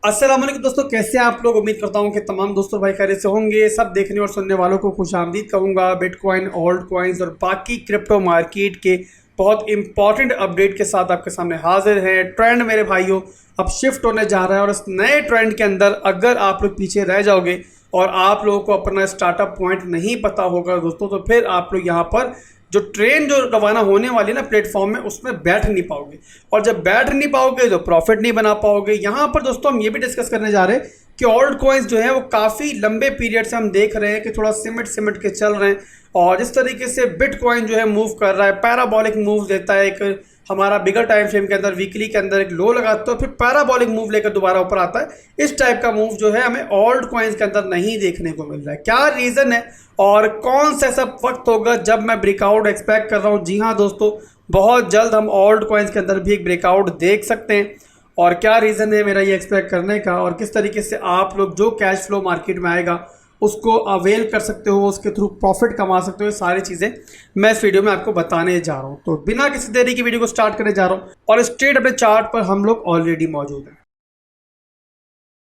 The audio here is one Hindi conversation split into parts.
अस्सलाम वालेकुम दोस्तों, कैसे हैं आप लोग। उम्मीद करता हूं कि तमाम दोस्तों भाई खैरियत से होंगे। सब देखने और सुनने वालों को खुशामदीद कहूंगा। बिटकॉइन, ओल्ड कॉइन्स और बाकी क्रिप्टो मार्केट के बहुत इंपॉर्टेंट अपडेट के साथ आपके सामने हाजिर है। ट्रेंड मेरे भाइयों अब शिफ्ट होने जा रहा है और इस नए ट्रेंड के अंदर अगर आप लोग पीछे रह जाओगे और आप लोगों को अपना स्टार्टअप पॉइंट नहीं पता होगा दोस्तों, तो फिर आप लोग यहाँ पर जो ट्रेन जो रवाना होने वाली है ना प्लेटफॉर्म में, उसमें बैठ नहीं पाओगे। और जब बैठ नहीं पाओगे तो प्रॉफिट नहीं बना पाओगे। यहाँ पर दोस्तों हम ये भी डिस्कस करने जा रहे हैं कि ओल्ड कॉइन्स जो है वो काफ़ी लंबे पीरियड से हम देख रहे हैं कि थोड़ा सिमट सिमट के चल रहे हैं। और जिस तरीके से बिटकॉइन जो है मूव कर रहा है, पैराबॉलिक मूव देता है। एक हमारा बिगर टाइम फ्रेम के अंदर वीकली के अंदर एक लो लगाता है, फिर पैराबॉलिक मूव लेकर दोबारा ऊपर आता है। इस टाइप का मूव जो है हमें ओल्ड कॉइन्स के अंदर नहीं देखने को मिल रहा है। क्या रीज़न है और कौन सा ऐसा वक्त होगा जब मैं ब्रेकआउट एक्सपेक्ट कर रहा हूँ। जी हाँ दोस्तों, बहुत जल्द हम ओल्ड कॉइन्स के अंदर भी एक ब्रेकआउट देख सकते हैं। और क्या रीज़न है मेरा ये एक्सपेक्ट करने का, और किस तरीके से आप लोग जो कैश फ्लो मार्केट में आएगा उसको अवेल कर सकते हो, उसके थ्रू प्रॉफिट कमा सकते हो। ये सारी चीज़ें मैं इस वीडियो में आपको बताने जा रहा हूँ। तो बिना किसी देरी की वीडियो को स्टार्ट करने जा रहा हूँ और स्ट्रेट अपने चार्ट पर हम लोग ऑलरेडी मौजूद हैं।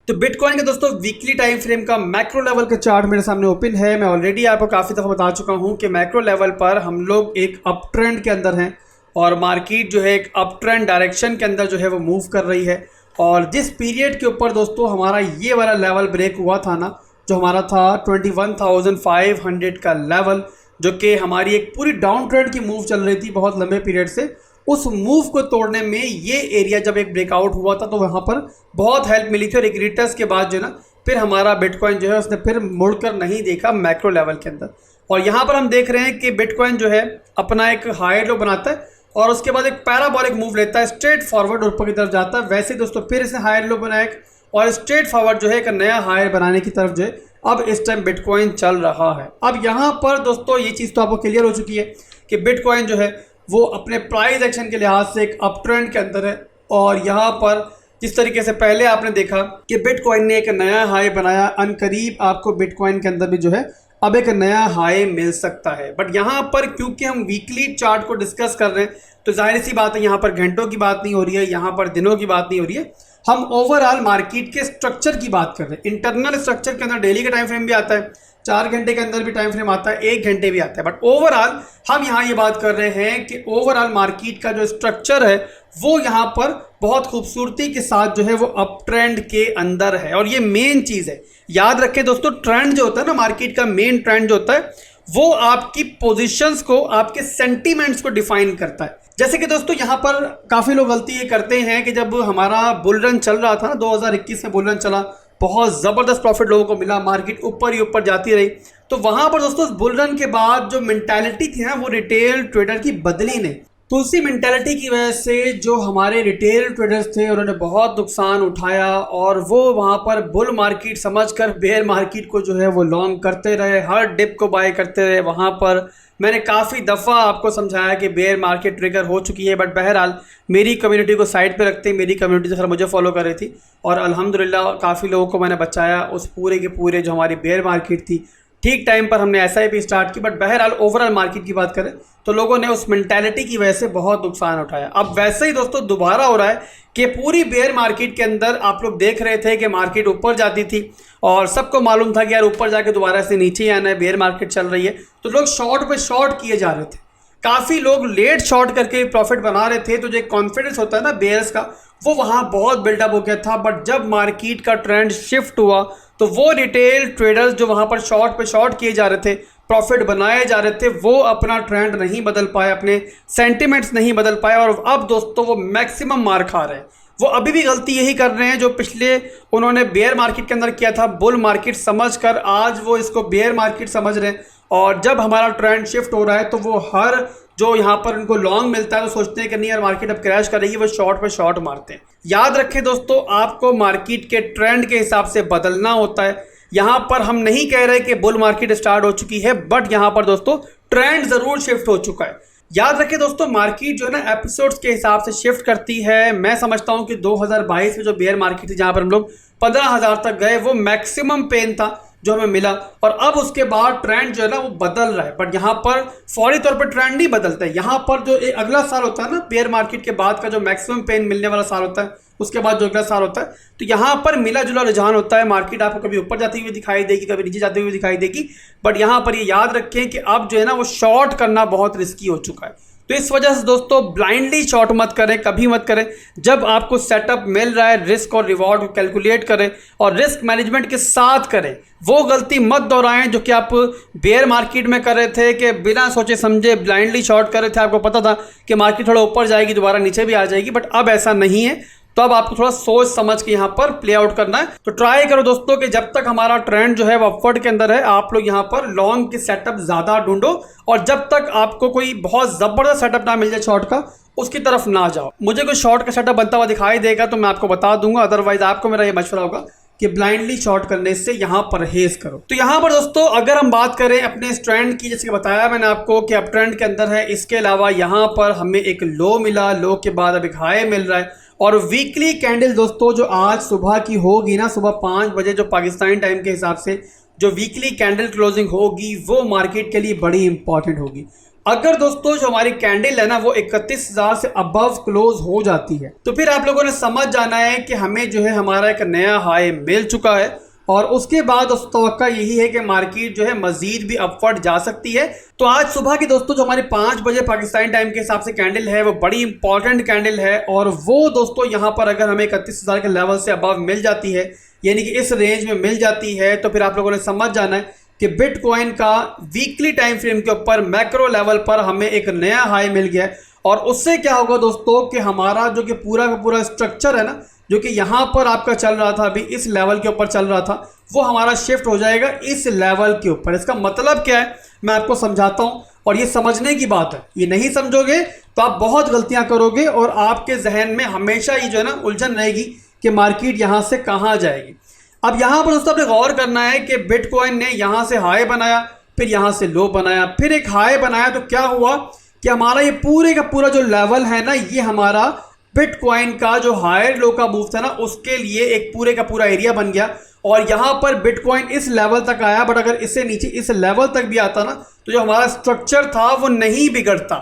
तो बिटकॉइन के दोस्तों वीकली टाइम फ्रेम का मैक्रो लेवल का चार्ट मेरे सामने ओपन है। मैं ऑलरेडी आपको काफ़ी दफ़ा बता चुका हूँ कि मैक्रो लेवल पर हम लोग एक अप ट्रेंड के अंदर हैं और मार्केट जो है एक अप ट्रेंड डायरेक्शन के अंदर जो है वो मूव कर रही है। और जिस पीरियड के ऊपर दोस्तों हमारा ये वाला लेवल ब्रेक हुआ था ना, जो हमारा था 21,500 का लेवल, जो कि हमारी एक पूरी डाउन ट्रेंड की मूव चल रही थी बहुत लंबे पीरियड से, उस मूव को तोड़ने में ये एरिया जब एक ब्रेकआउट हुआ था तो वहाँ पर बहुत हेल्प मिली थी। और एक रिटर्स के बाद जो है ना फिर हमारा बिटकॉइन जो है उसने फिर मुड़कर नहीं देखा मैक्रो लेवल के अंदर। और यहाँ पर हम देख रहे हैं कि बिटकॉइन जो है अपना एक हाई लो बनाता है और उसके बाद एक पैराबॉलिक मूव लेता है, स्ट्रेट फॉरवर्ड ऊपर की तरफ जाता है। वैसे दोस्तों फिर इसे हाई लो बनाए और स्ट्रेट फॉरवर्ड जो है एक नया हाई बनाने की तरफ जो है अब इस टाइम बिटकॉइन चल रहा है। अब यहाँ पर दोस्तों ये चीज़ तो आपको क्लियर हो चुकी है कि बिटकॉइन जो है वो अपने प्राइस एक्शन के लिहाज से एक अप ट्रेंड के अंदर है। और यहाँ पर जिस तरीके से पहले आपने देखा कि बिटकॉइन ने एक नया हाई बनाया, अनकरीब आपको बिटकॉइन के अंदर भी जो है अब एक नया हाई मिल सकता है। बट यहाँ पर क्योंकि हम वीकली चार्ट को डिस्कस कर रहे हैं तो जाहिर सी बात है यहाँ पर घंटों की बात नहीं हो रही है, यहाँ पर दिनों की बात नहीं हो रही है। हम ओवरऑल मार्केट के स्ट्रक्चर की बात कर रहे हैं। इंटरनल स्ट्रक्चर के अंदर डेली का टाइम फ्रेम भी आता है, 4 घंटे के अंदर भी टाइम फ्रेम आता है, 1 घंटे भी आता है। बट ओवरऑल हम यहाँ ये बात कर रहे हैं कि ओवरऑल मार्केट का जो स्ट्रक्चर है वो यहाँ पर बहुत खूबसूरती के साथ जो है वो अप ट्रेंड के अंदर है। और ये मेन चीज़ है, याद रखें दोस्तों, ट्रेंड जो होता है ना मार्केट का, मेन ट्रेंड जो होता है वो आपकी पोजिशंस को, आपके सेंटीमेंट्स को डिफाइन करता है। जैसे कि दोस्तों यहाँ पर काफ़ी लोग गलती ये करते हैं कि जब हमारा बुल रन चल रहा था ना, 2021 में बुल रन चला, बहुत ज़बरदस्त प्रॉफिट लोगों को मिला, मार्केट ऊपर ही ऊपर जाती रही। तो वहाँ पर दोस्तों बुल रन के बाद जो मेंटालिटी थी ना वो रिटेल ट्रेडर की बदली नहीं। तो उसी मेंटालिटी की वजह से जो हमारे रिटेल ट्रेडर्स थे उन्होंने बहुत नुकसान उठाया और वो वहाँ पर बुल मार्केट समझकर बेयर मार्केट को जो है वो लॉन्ग करते रहे, हर डिप को बाय करते रहे। वहाँ पर मैंने काफ़ी दफ़ा आपको समझाया कि बेयर मार्केट ट्रिगर हो चुकी है। बट बहरहाल मेरी कम्युनिटी को साइड पे रखते, मेरी कम्युनिटी जो सर मुझे फॉलो कर रही थी और अल्हम्दुलिल्लाह काफ़ी लोगों को मैंने बचाया उस पूरे के पूरे जो हमारी बेयर मार्केट थी। ठीक टाइम पर हमने SIP स्टार्ट की। बट बहरहाल ओवरऑल मार्केट की बात करें तो लोगों ने उस मेंटालिटी की वजह से बहुत नुकसान उठाया। अब वैसे ही दोस्तों दोबारा हो रहा है कि पूरी बेयर मार्केट के अंदर आप लोग देख रहे थे कि मार्केट ऊपर जाती थी और सबको मालूम था कि यार ऊपर जाके दोबारा से नीचे ही आना है, बेयर मार्केट चल रही है, तो लोग शॉर्ट पे शॉर्ट किए जा रहे थे। काफ़ी लोग लेट शॉर्ट करके प्रॉफिट बना रहे थे। तो जो कॉन्फिडेंस होता है ना बेयर्स का, वो वहाँ बहुत बिल्डअप हो गया था। बट जब मार्केट का ट्रेंड शिफ्ट हुआ तो वो रिटेल ट्रेडर्स जो वहाँ पर शॉर्ट पे शॉर्ट किए जा रहे थे, प्रॉफिट बनाए जा रहे थे, वो अपना ट्रेंड नहीं बदल पाए, अपने सेंटिमेंट्स नहीं बदल पाए और अब दोस्तों वो मैक्सिमम मार खा रहे हैं। वो अभी भी गलती यही कर रहे हैं जो पिछले उन्होंने बेयर मार्केट के अंदर किया था, बुल मार्केट समझकर आज वो इसको बेयर मार्केट समझ रहे हैं। और जब हमारा ट्रेंड शिफ्ट हो रहा है तो वो हर जो यहाँ पर उनको लॉन्ग मिलता है तो सोचते हैं कि नहीं यार मार्केट अब क्रैश करेगी, वो शॉर्ट पे शॉर्ट मारते हैं। याद रखें दोस्तों, आपको मार्केट के ट्रेंड के हिसाब से बदलना होता है। यहाँ पर हम नहीं कह रहे कि बुल मार्केट स्टार्ट हो चुकी है, बट यहाँ पर दोस्तों ट्रेंड ज़रूर शिफ्ट हो चुका है। याद रखें दोस्तों, मार्केट जो है ना एपिसोड्स के हिसाब से शिफ्ट करती है। मैं समझता हूँ कि 2022 में जो बेयर मार्केट थी जहाँ पर हम लोग 15,000 तक गए, वो मैक्सिमम पेन था जो हमें मिला। और अब उसके बाद ट्रेंड जो है ना वो बदल रहा है। बट यहाँ पर फौरी तौर पर ट्रेंड नहीं बदलता है। यहाँ पर जो अगला साल होता है ना बेयर मार्केट के बाद का, जो मैक्सिमम पेन मिलने वाला साल होता है, उसके बाद जो अगला साल होता है। तो यहाँ पर मिला जुला रुझान होता है, मार्केट आपको कभी ऊपर जाती हुई दिखाई देगी, कभी नीचे जाती हुई दिखाई देगी, बट यहाँ पर ये याद रखें कि अब जो है ना वो शॉर्ट करना बहुत रिस्की हो चुका है। तो इस वजह से दोस्तों ब्लाइंडली शॉर्ट मत करें, कभी मत करें। जब आपको सेटअप मिल रहा है, रिस्क और रिवॉर्ड को कैलकुलेट करें और रिस्क मैनेजमेंट के साथ करें। वो गलती मत दोहराएं जो कि आप बेयर मार्केट में कर रहे थे, कि बिना सोचे समझे ब्लाइंडली शॉर्ट कर रहे थे। आपको पता था कि मार्केट थोड़ा ऊपर जाएगी, दोबारा नीचे भी आ जाएगी, बट अब ऐसा नहीं है। तो अब आपको थोड़ा सोच समझ के यहाँ पर प्ले आउट करना है। तो ट्राई करो दोस्तों कि जब तक हमारा ट्रेंड जो है वो अपवर्ड के अंदर है, आप लोग यहाँ पर लॉन्ग के सेटअप ज़्यादा ढूंढो, और जब तक आपको कोई बहुत ज़बरदस्त सेटअप ना मिल जाए शॉर्ट का, उसकी तरफ ना जाओ। मुझे कोई शॉर्ट का सेटअप बनता हुआ दिखाई देगा तो मैं आपको बता दूंगा, अदरवाइज आपको मेरा ये मशवरा होगा कि ब्लाइंडली शॉर्ट करने से यहाँ परहेज करो। तो यहाँ पर दोस्तों अगर हम बात करें अपने इस ट्रेंड की, जैसे बताया मैंने आपको कि अब ट्रेंड के अंदर है, इसके अलावा यहाँ पर हमें एक लो मिला, लो के बाद अब एक हाई मिल रहा है। और वीकली कैंडल दोस्तों जो आज सुबह की होगी ना, सुबह 5 बजे जो पाकिस्तानी टाइम के हिसाब से जो वीकली कैंडल क्लोजिंग होगी, वो मार्केट के लिए बड़ी इंपॉर्टेंट होगी। अगर दोस्तों जो हमारी कैंडल है ना वो 31,000 से अबव क्लोज हो जाती है, तो फिर आप लोगों ने समझ जाना है कि हमें जो है हमारा एक नया हाई मिल चुका है, और उसके बाद उस तवक्का यही है कि मार्केट जो है मजीद भी अपवर्ड जा सकती है। तो आज सुबह की दोस्तों जो हमारी 5 बजे पाकिस्तानी टाइम के हिसाब से कैंडल है, वो बड़ी इंपॉर्टेंट कैंडल है, और वो दोस्तों यहाँ पर अगर हमें 31,000 के लेवल से अबव मिल जाती है, यानी कि इस रेंज में मिल जाती है, तो फिर आप लोगों ने समझ जाना है कि बिटकॉइन का वीकली टाइम फ्रेम के ऊपर मैक्रो लेवल पर हमें एक नया हाई मिल गया। और उससे क्या होगा दोस्तों कि हमारा जो कि पूरा का पूरा स्ट्रक्चर है ना, जो कि यहाँ पर आपका चल रहा था, अभी इस लेवल के ऊपर चल रहा था, वो हमारा शिफ्ट हो जाएगा इस लेवल के ऊपर। इसका मतलब क्या है मैं आपको समझाता हूँ, और ये समझने की बात है। ये नहीं समझोगे तो आप बहुत गलतियां करोगे, और आपके जहन में हमेशा ये जो है ना उलझन रहेगी कि मार्केट यहाँ से कहाँ जाएगी। अब यहाँ पर दोस्तों आपने गौर करना है कि बिटकॉइन ने यहाँ से हाई बनाया, फिर यहाँ से लो बनाया, फिर एक हाई बनाया। तो क्या हुआ कि हमारा ये पूरे का पूरा जो लेवल है ना, ये हमारा बिटकॉइन का जो हायर लो का मूव था ना, उसके लिए एक पूरे का पूरा एरिया बन गया। और यहाँ पर बिटकॉइन इस लेवल तक आया, बट अगर इससे नीचे इस लेवल तक भी आता ना, तो जो हमारा स्ट्रक्चर था वो नहीं बिगड़ता।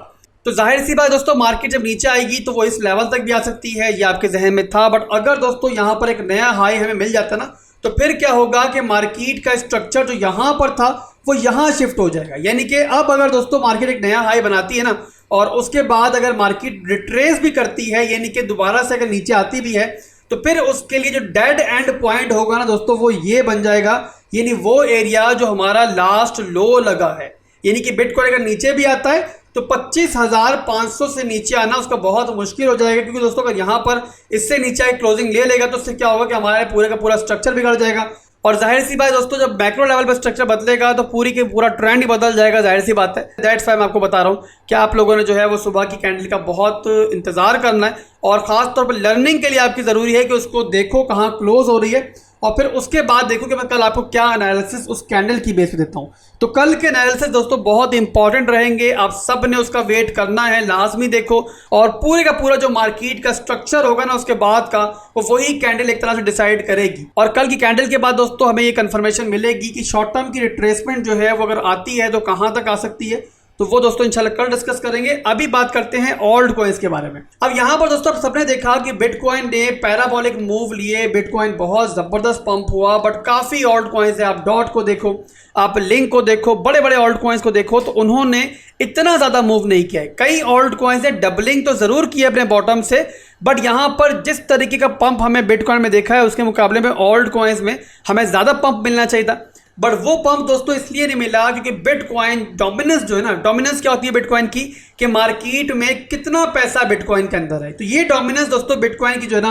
तो जाहिर सी बात दोस्तों, मार्केट जब नीचे आएगी तो वो इस लेवल तक भी आ सकती है, ये आपके जहन में था। बट अगर दोस्तों यहाँ पर एक नया हाई हमें मिल जाता ना, तो फिर क्या होगा कि मार्केट का स्ट्रक्चर जो यहाँ पर था वो यहाँ शिफ्ट हो जाएगा। यानी कि अब अगर दोस्तों मार्केट एक नया हाई बनाती है ना, और उसके बाद अगर मार्केट रिट्रेस भी करती है, यानी कि दोबारा से अगर नीचे आती भी है, तो फिर उसके लिए जो डेड एंड पॉइंट होगा ना दोस्तों, वो ये बन जाएगा, यानी वो एरिया जो हमारा लास्ट लो लगा है। यानी कि बिटकॉइन अगर नीचे भी आता है तो 25,500 से नीचे आना उसका बहुत मुश्किल हो जाएगा, क्योंकि दोस्तों अगर यहाँ पर इससे नीचे क्लोजिंग ले लेगा तो उससे क्या होगा कि हमारे पूरे का पूरा स्ट्रक्चर बिगड़ जाएगा। और जाहिर सी बात दोस्तों, जब मैक्रो लेवल पर स्ट्रक्चर बदलेगा तो पूरी के पूरा ट्रेंड ही बदल जाएगा, जाहिर सी बात है। दैट्स व्हाई मैं आपको बता रहा हूँ कि आप लोगों ने जो है वो सुबह की कैंडल का बहुत इंतजार करना है, और ख़ास तौर पर लर्निंग के लिए आपकी ज़रूरी है कि उसको देखो कहाँ क्लोज हो रही है, और फिर उसके बाद देखो कि मैं कल आपको क्या एनालिसिस उस कैंडल की बेस पे देता हूँ। तो कल के एनालिसिस दोस्तों बहुत इंपॉर्टेंट रहेंगे, आप सब ने उसका वेट करना है, लाजमी देखो। और पूरे का पूरा जो मार्केट का स्ट्रक्चर होगा ना उसके बाद का, वो वही कैंडल एक तरह से डिसाइड करेगी। और कल की कैंडल के बाद दोस्तों हमें ये कंफर्मेशन मिलेगी कि शॉर्ट टर्म की रिट्रेसमेंट जो है वो अगर आती है तो कहाँ तक आ सकती है। तो वो दोस्तों इंशाल्लाह कल डिस्कस करेंगे। अभी बात करते हैं ऑल्ट कॉइन्स के बारे में। अब यहाँ पर दोस्तों सबने देखा कि बिटकॉइन ने पैराबोलिक मूव लिए, बिटकॉइन बहुत जबरदस्त पंप हुआ, बट काफी ऑल्ट कॉइन्स है। आप डॉट को देखो, आप लिंक को देखो, बड़े बड़े ऑल्ट कॉइन्स को देखो, तो उन्होंने इतना ज्यादा मूव नहीं किया है। कई ऑल्ट कॉइन्स ने डबलिंग तो जरूर की है अपने बॉटम से, बट यहाँ पर जिस तरीके का पंप हमें बिटकॉइन में देखा है उसके मुकाबले में ऑल्ट कॉइन्स में हमें ज्यादा पंप मिलना चाहिए था। बट वो पंप दोस्तों इसलिए नहीं मिला क्योंकि बिटकॉइन डोमिनेंस जो है ना, डोमिनेंस क्या होती है बिटकॉइन की, कि मार्केट में कितना पैसा बिटकॉइन के अंदर है। तो ये डोमिनेंस दोस्तों बिटकॉइन की जो है ना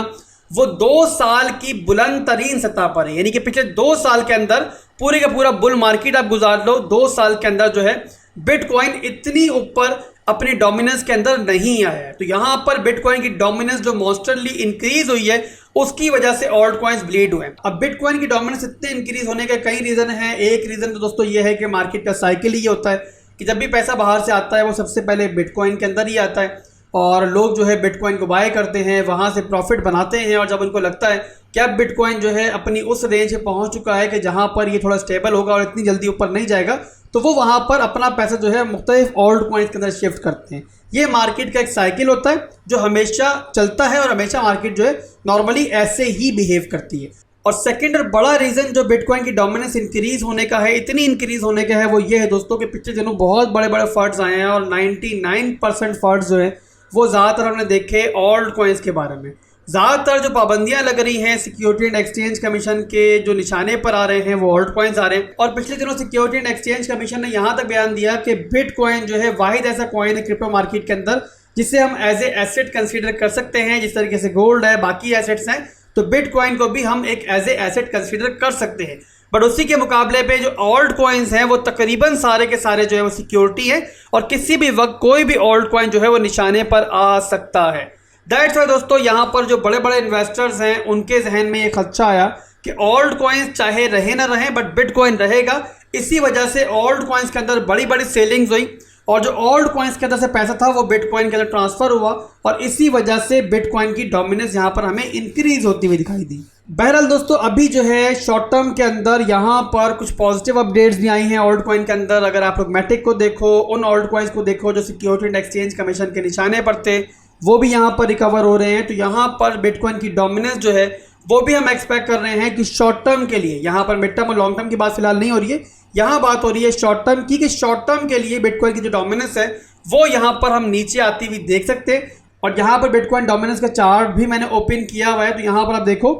वो 2 साल की बुलंद तरीन सतह पर है। यानी कि पिछले 2 साल के अंदर पूरे का पूरा बुल मार्केट आप गुजार लो, 2 साल के अंदर जो है बिटकॉइन इतनी ऊपर अपनी डोमिनेंस के अंदर नहीं आया है। तो यहाँ पर बिटकॉइन की डोमिनेंस जो मॉन्स्टरली इंक्रीज हुई है, उसकी वजह से ऑल्ट कॉइन्स ब्लीड हुए। अब बिटकॉइन की डोमिनेंस इतने इंक्रीज होने के कई रीजन हैं। एक रीजन तो दोस्तों ये है कि मार्केट का साइकिल ही होता है कि जब भी पैसा बाहर से आता है वो सबसे पहले बिटकॉइन के अंदर ही आता है। और लोग जो है बिटकॉइन को बाय करते हैं, वहाँ से प्रॉफिट बनाते हैं। और जब उनको लगता है कि अब बिटकॉइन जो है अपनी उस रेंज पे पहुँच चुका है कि जहाँ पर ये थोड़ा स्टेबल होगा और इतनी जल्दी ऊपर नहीं जाएगा, तो वो वहाँ पर अपना पैसा जो है मुख्तलिफ ऑल्ट कॉइन्स के अंदर शिफ्ट करते हैं। ये मार्केट का एक साइकिल होता है जो हमेशा चलता है और हमेशा मार्केट जो है नॉर्मली ऐसे ही बिहेव करती है। और सेकंड और बड़ा रीज़न जो बिटकॉइन की डोमिनेंस इंक्रीज होने का है, इतनी इंक्रीज होने का है, वो ये है दोस्तों कि पिछले दिनों बहुत बड़े बड़े फंड्स आए हैं और 99% फंड्स जो है वो ज़्यादातर हमने देखे ऑल्ट कॉइन्स के बारे में। ज़्यादातर जो पाबंदियां लग रही हैं सिक्योरिटी एंड एक्सचेंज कमीशन के जो निशाने पर आ रहे हैं वो ऑल्ट कॉइन्स आ रहे हैं। और पिछले दिनों सिक्योरिटी एंड एक्सचेंज कमीशन ने यहाँ तक बयान दिया कि बिटकॉइन जो है वाहिद ऐसा कॉइन है क्रिप्टो मार्केट के अंदर जिसे हम एज ए एसेट कंसीडर कर सकते हैं। जिस तरीके से गोल्ड है, बाकी एसेट्स हैं, तो बिटकॉइन को भी हम एक एज ए एसेट कंसीडर कर सकते हैं। बट उसी के मुकाबले पे जो ऑल्ट कॉइन्स हैं वो तकरीबन सारे के सारे जो है वो सिक्योरिटी है और किसी भी वक्त कोई भी ऑल्ट कॉइन जो है वो निशाने पर आ सकता है। दैट्स वाई दोस्तों यहाँ पर जो बड़े बड़े इन्वेस्टर्स हैं उनके जहन में ये खदशा आया कि ऑल्ट कॉइन्स चाहे रहे ना रहे बट बिटकॉइन रहेगा। इसी वजह से ऑल्ट कॉइन्स के अंदर बड़ी बड़ी सेलिंग्स हुई और जो ऑल्ट कॉइन्स के अंदर से पैसा था वो बिटकॉइन के अंदर ट्रांसफर हुआ और इसी वजह से बिटकॉइन की डोमिनेंस यहाँ पर हमें इंक्रीज होती हुई दिखाई दी। बहरहाल दोस्तों अभी जो है शॉर्ट टर्म के अंदर यहाँ पर कुछ पॉजिटिव अपडेट्स भी आई हैं ऑल्ट कॉइन के अंदर। अगर आप लोग मैटिक को देखो, उन ऑल्ट कॉइन्स को देखो जो सिक्योरिटी एंड एक्सचेंज कमीशन के निशाने पर थे, वो भी यहाँ पर रिकवर हो रहे हैं। तो यहाँ पर बिटकॉइन की डोमिनेंस जो है वो भी हम एक्सपेक्ट कर रहे हैं कि शॉर्ट टर्म के लिए, यहाँ पर मिड टर्म और लॉन्ग टर्म की बात फिलहाल नहीं हो रही है, यहाँ बात हो रही है शॉर्ट टर्म की, कि शॉर्ट टर्म के लिए बिटकॉइन की जो डोमिनेंस है वो यहाँ पर हम नीचे आती हुई देख सकते हैं। और यहाँ पर बिटकॉइन डोमिनेंस का चार्ट भी मैंने ओपन किया हुआ है, तो यहाँ पर आप देखो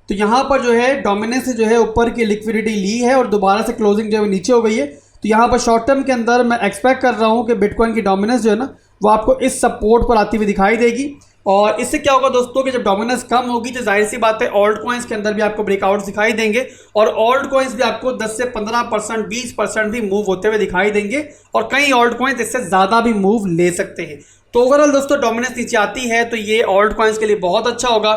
तो यहाँ पर जो है डोमिनेंस से जो है ऊपर की लिक्विडिटी ली है और दोबारा से क्लोजिंग जो है नीचे हो गई है। तो यहाँ पर शॉर्ट टर्म के अंदर मैं एक्सपेक्ट कर रहा हूँ कि बिटकॉइन की डोमिनेंस जो है ना वो आपको इस सपोर्ट पर आती हुई दिखाई देगी। और इससे क्या होगा दोस्तों कि जब डोमिनेंस कम होगी तो जाहिर सी बात है ऑल्ट कॉइन्स के अंदर भी आपको ब्रेकआउट दिखाई देंगे और ऑल्ट कॉइन्स भी आपको 10 से 15%, 20% भी मूव होते हुए दिखाई देंगे और कई ऑल्ट कॉइन्स इससे ज़्यादा भी मूव ले सकते हैं। तो ओवरऑल दोस्तों डोमिनेंस नीचे आती है तो ये ऑल्ट कॉइन्स के लिए बहुत अच्छा होगा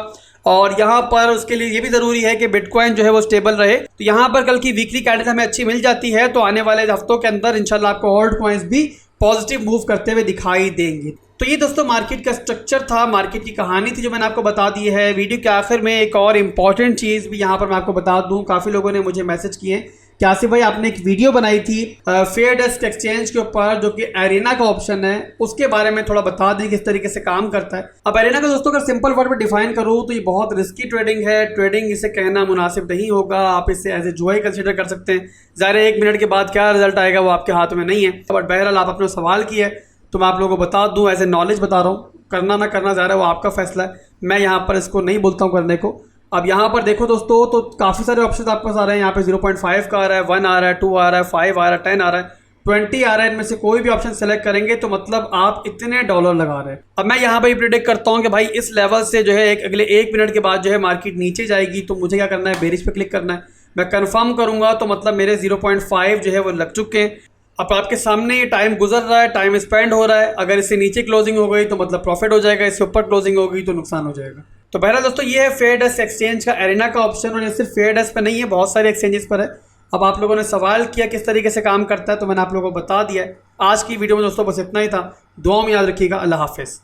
और यहाँ पर उसके लिए ये भी ज़रूरी है कि बिटकॉइन जो है वो स्टेबल रहे। तो यहाँ पर कल की वीकली कैंडल हमें अच्छी मिल जाती है तो आने वाले हफ्तों के अंदर इंशाल्लाह आपको ऑल्ट कॉइन्स भी पॉजिटिव मूव करते हुए दिखाई देंगे। तो ये दोस्तों मार्केट का स्ट्रक्चर था, मार्केट की कहानी थी जो मैंने आपको बता दी है। वीडियो के आखिर में एक और इम्पॉर्टेंट चीज़ भी यहाँ पर मैं आपको बता दूँ। काफ़ी लोगों ने मुझे मैसेज किए कि आसिफ भाई आपने एक वीडियो बनाई थी फेयर डेस्क एक्सचेंज के ऊपर जो कि एरेना का ऑप्शन है, उसके बारे में थोड़ा बता दें किस तरीके से काम करता है। अब एरेना का दोस्तों अगर सिंपल वर्ड में डिफाइन करूँ तो ये बहुत रिस्की ट्रेडिंग है। ट्रेडिंग इसे कहना मुनासिब नहीं होगा, आप इसे एज ए जुआ ही कंसिडर कर सकते हैं। ज़ाहिर है 1 मिनट के बाद क्या रिजल्ट आएगा वो आपके हाथ में नहीं है। बट बहरहाल आप अपना सवाल किया है तो मैं आप लोगों को बता दूं, एज ए नॉलेज बता रहा हूँ। करना ना करना ज़ाहिर है वो आपका फैसला है, मैं यहाँ पर इसको नहीं बोलता हूँ करने को। अब यहाँ पर देखो दोस्तों तो काफ़ी सारे ऑप्शन आपके पास आ रहे हैं। यहाँ पे 0.5 का आ रहा है, 1 आ रहा है, 2 आ रहा है, 5 आ रहा है, 10 आ रहा है, 20 आ रहा है। इनमें से कोई भी ऑप्शन सेलेक्ट करेंगे तो मतलब आप इतने डॉलर लगा रहे हैं। अब मैं यहाँ पर प्रिडिक्ट करता हूँ कि भाई इस लेवल से जो है अगले 1 मिनट के बाद जो है मार्केट नीचे जाएगी, तो मुझे क्या करना है, बेरिश पे क्लिक करना है। मैं कन्फर्म करूँगा तो मतलब मेरे 0.5 जो है वो लग चुके हैं। अब आपके सामने ये टाइम गुजर रहा है, टाइम स्पेंड हो रहा है। अगर इससे नीचे क्लोजिंग हो गई तो मतलब प्रॉफिट हो जाएगा, इससे ऊपर क्लोजिंग हो गई तो नुकसान हो जाएगा। तो बहरहाल दोस्तों ये है फेयर डेस्क एक्सचेंज का एरेना का ऑप्शन और ये सिर्फ फेयर डेस्क पे नहीं है, बहुत सारे एक्सचेंजेस पर है। अब आप लोगों ने सवाल किया किस तरीके से काम करता है तो मैंने आप लोगों को बता दिया है। आज की वीडियो में दोस्तों बस इतना ही था। दुआ में याद रखिएगा। अल्लाह हाफिज़।